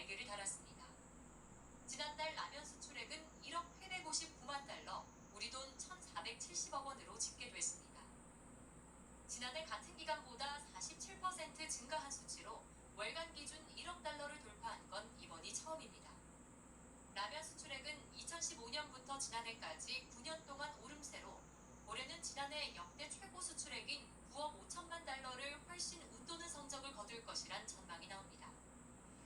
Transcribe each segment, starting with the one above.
날개를 달았습니다. 지난달 라면 수출액은 1억 859만 달러, 우리 돈 1,470억 원으로 집계됐습니다. 지난해 같은 기간보다 47% 증가한 수치로 월간 기준 1억 달러를 돌파한 건 이번이 처음입니다. 라면 수출액은 2015년부터 지난해까지 9년 동안 오름세로 올해는 지난해 역대 최고 수출액인 9억 5천만 달러를 훨씬 웃도는 성적을 거둘 것이란 전망이 나옵니다.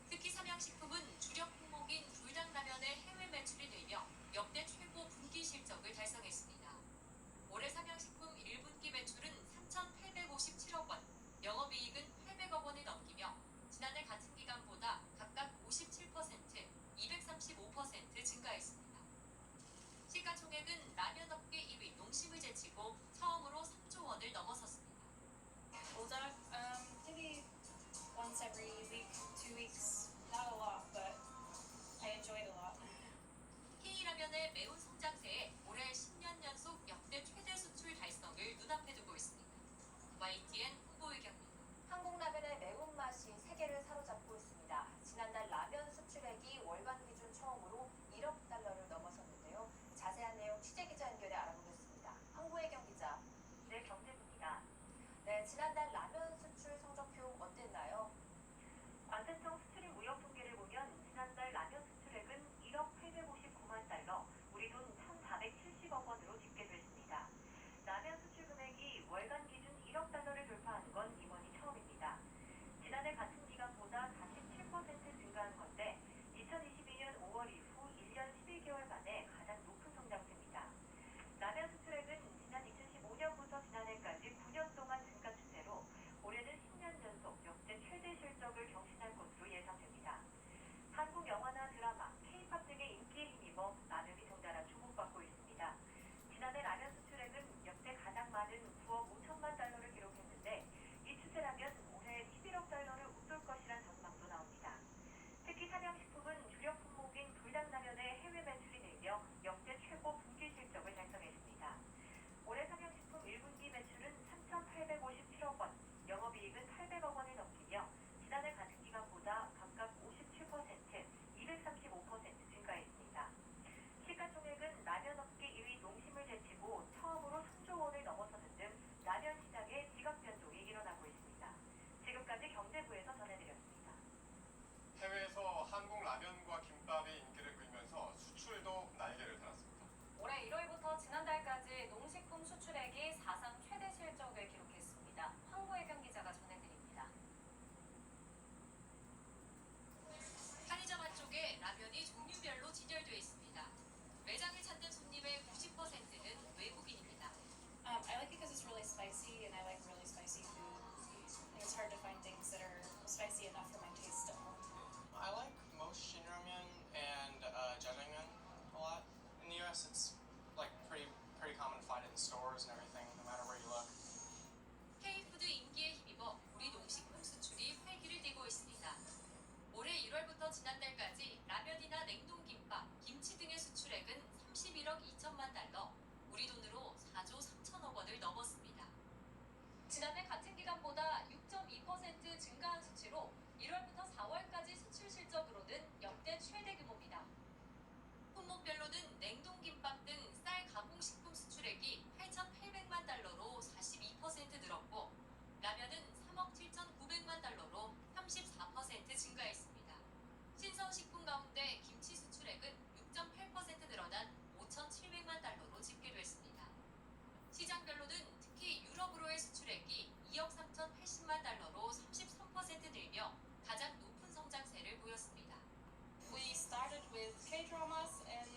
특히 삼양식품은 주력 품목인 불닭라면의 해외 매출이 늘며 역대 최고 분기 실적을 달성했습니다. 올해 삼양식품 1분기 매출은 3,857억 원, 영업이익은 800억 원을 넘기며 지난해 같은 기간보다 각각 57%, 235% 증가했습니다. 시가총액은 라면업계 2위 농심을 제치고 처음으로 3조 원을 넘어섰습니다. Bulldog, maybe once every week, 2 weeks. Not a lot, but I enjoy it a lot. K라면의 매운 성장세에 올해 10년 연속 역대 최대 수출 달성을 눈앞에 두고 있습니다. YTN 홍보의경입니다. 한국 라면의 매운맛이 세계를 사로잡고 있습니다. 지난달 라면 수출액이 월간 기준 처음으로 1억 달러를 넘어섰는데요. 자세한 내용 취재기자 연결해 알아보겠습니다. 황보혜경 기자. 네, 경제부입니다. 네, 지난달 라면 수출 성적표 어땠나요? 관세청 수출입 무역 통계를 보면 지난달 라면 수출액은 1억 859만 달러, 우리 돈 1,470억 원으로 집계됐습니다. 라면 수출 금액이 월간 기준 1억 달러를 돌파한 건 이번이 처음입니다. 지난해 같은 기간보다 47% 증가한 건데 2022년 5월 이후 1년 11개월 만에 가장 높은 성장세입니다. 라면 수출액은 지난 2015년부터 지난해까지 9년 동안 증가 추세로 올해는 10년 연속 역대 최대 실적을 경신할 것으로 예상됩니다. 한국 영화나 드라마, K-팝 등의 인기에 힘입어 라면이 덩달아 주목받고 있습니다. 지난해 라면 수출액은 역대 가장 많은 9억 5천만 달러를 기록했는데 이 추세라면 올해 11억 달러를 웃돌 것이란 전망도 나옵니다. 특히 삼양식품은 주력 품목인 불닭라면의 해외 매출이 늘며 역대 최고 분기 실적을 달성했습니다. 올해 삼양식품 1분기 매출은 3,857억 원, 영업이익은 800억 원을 넘기며 지난해 같은 기간보다 각각 57%, 235% 증가했습니다. 시가총액은 라면업계 2위 농심을 제치고 처음으로 3조 원을 넘어서는 등 라면 시장에 지각 변동이 일어나고 있습니다. 지금까지 경제부에서 전해드렸습니다. 해외에서 한국 라면과 김밥이 인기를 끌면서 수출도 날개를 달았습니다. 올해 1월부터 지난달까지 농식품 수출액이 사상 최대 실적을 기록했습니다. 황보혜경 기자가 전해드립니다. 편의점 한쪽에 라면이 종류별로 진열되어 있습니다. 매장을 찾는 손님의 90%는 외국인입니다. I like it because it's really spicy, and I like really spicy food. I think it's hard to find things that are spicy enough for my taste at home. I like most Shinramen and Jjajangmyeon a lot. In the U.S., it's like pretty common to find it in stores and everything, no matter where you look. K푸드 인기에 힘입어 우리 농식품 수출이 활기를 띠고 있습니다. 올해 1월부터 지난달까지 라면이나 냉동김밥, 김치 등의 수출액은 31억 2천만 달러, 우리 돈으로 4조 3천억 원을 넘었습니다. 지난해 같은 기간보다 6.2% 증가한 수치로 1월부터 4월까지 수출 실적으로는 역대 최대 규모입니다. 품목별로는 냉동김밥 등 쌀 가공식품 수출액이 8,800만 달러로 42% 늘었고 라면은 3억 7,900만 달러로 34% 증가했습니다. 신선식품 가운데 김치 수출액은 6.8% 늘어난 5,700만 달러로 집계됐습니다. 시장별로는 특히 유럽으로의 수출액이 2억 3,080만 달러로 33% 늘며 가장 높은 성장세를 보였습니다. We started with K-dramas and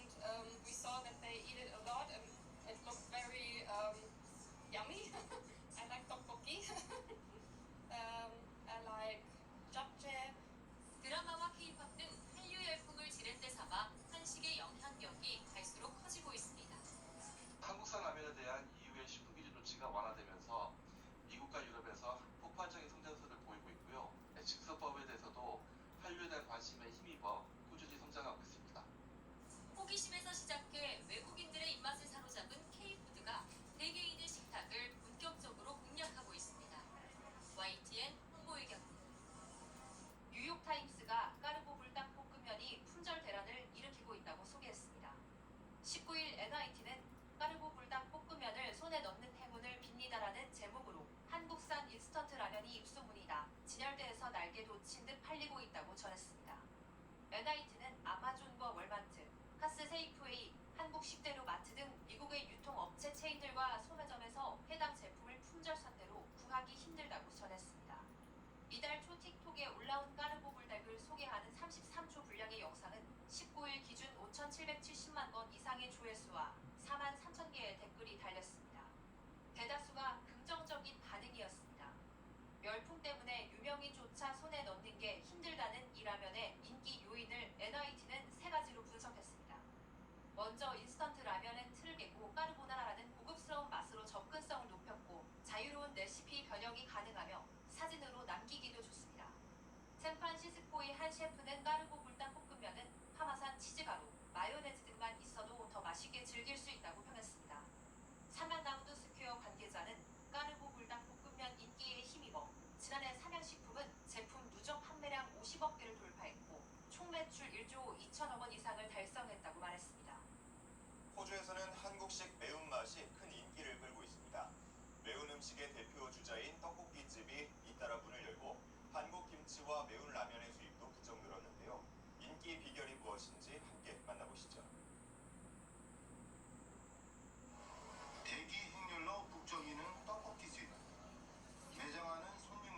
we saw that they eat it a lot and it looked very yummy. I like tteokbokki. I like japchae. 드라마와 K-팝 등 한류 열풍을 지렛대 삼아 한식의 영향력이 갈수록 커지고 있습니다. 한국산 라면에 대한 EU의 식품기준 조치가 완화되면서 미국과 유럽에서 폭발적인 성장세를 보이고 있고요. 직서법에 대해서도 한류에 대한 관심에 힘입어 꾸준히 성장하고 있습니다. 호기심에서 시작해 외국인들의 입맛을 사로잡은 K푸드가 세계인의 식탁을 본격적으로 공략하고 있습니다. YTN 홍보의경입니다. 뉴욕타임스가 까르보 불닭 팔리고 있다고 전했습니다. NIT는 아마존과 월마트, 카스 세이프웨이, 한국 10대로 마트 등 미국의 유통업체 체인들과 소매점에서 해당 제품을 품절 상태로 구하기 힘들다고 전했습니다. 이달 초 틱톡에 올라온 까르보 불닭을 소개하는 33초 분량의 영상은 19일 기준 5,770만 건 이상의 조회수와 4만 3천 개의 댓글이 달렸습니다. 대다수가 긍정적인 반응이었습니다. 열풍 때문에 유명인조차 손에 넣는 게 힘들다는 이 라면의 인기 요인을 NIT는 세 가지로 분석했습니다. 먼저 인스턴트 라면은 틀을 깨고 까르보나라라는 고급스러운 맛으로 접근성을 높였고 자유로운 레시피 변형이 가능하며 사진으로 남기기도 좋습니다. 샌프란시스코의 한 셰프는 까르보 불닭볶음면은 파마산 치즈가루, 마요네즈 등만 있어도 더 맛있게 즐길 수 있다고 평했습니다. 삼양라우드 스퀘어 관계자는 까르보 불닭볶음면 인기에 힘입어 지난해 삼양식품은 제품 누적 판매량 50억 개를 돌파했고 총 매출 1조 2천억 원 이상을 달성했다고 말했습니다. 호주에서는 한국식 매운맛이 큰 인기를 끌고 있습니다. 매운 음식의 대표 주자인 떡볶이집이 잇따라 문을 열고 한국 김치와 매운 라면의